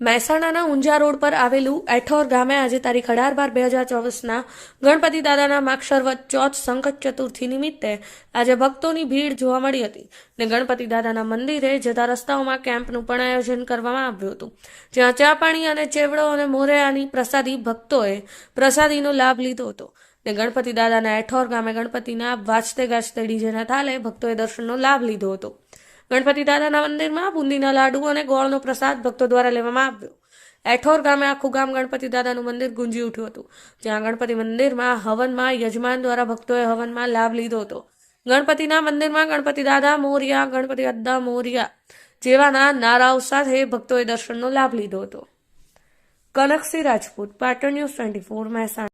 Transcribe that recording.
મહેસાણાના ઊંઝા રોડ પર આવેલું એઠોર ગામે આજે તારીખ 18/12/2024ના ગણપતિ દાદાના માક્ષરવદ ચોથ સંકટ ચતુર્થી નિમિત્તે આજે ભક્તોની ભીડ જોવા મળી હતી ને ગણપતિ દાદાના મંદિરે જતા રસ્તાઓમાં કેમ્પનું પણ આયોજન કરવામાં આવ્યું હતું, જ્યાં ચા પાણી અને ચેવડો અને મોરૈયાની પ્રસાદી ભક્તોએ પ્રસાદીનો લાભ લીધો હતો ને ગણપતિ દાદાના એઠોર ગામે ગણપતિના વાજતે ગાજતે ડીજેના તાલે ભક્તોએ દર્શનનો લાભ લીધો હતો। ગણપતિ દાદાના મંદિરમાં બુંદીના લાડુ અને ગોળનો પ્રસાદ ભક્તો દ્વારા લેવામાં આવ્યો। એઠોર ગામે આખું ગામ ગણપતિ દાદાનું મંદિર ગુંજી ઉઠ્યું હતું, જ્યાં ગણપતિ મંદિરમાં હવનમાં યજમાન દ્વારા ભક્તોએ હવનમાં લાભ લીધો હતો। ગણપતિના મંદિરમાં ગણપતિ દાદા મોરિયા, ગણપતિ અદ્દા મોરિયા જેવાના નારાઓ સાથે ભક્તોએ દર્શનનો લાભ લીધો હતો। કનકસિંહ રાજપૂત, પાટણ ન્યૂઝ 24, મહેસાણા।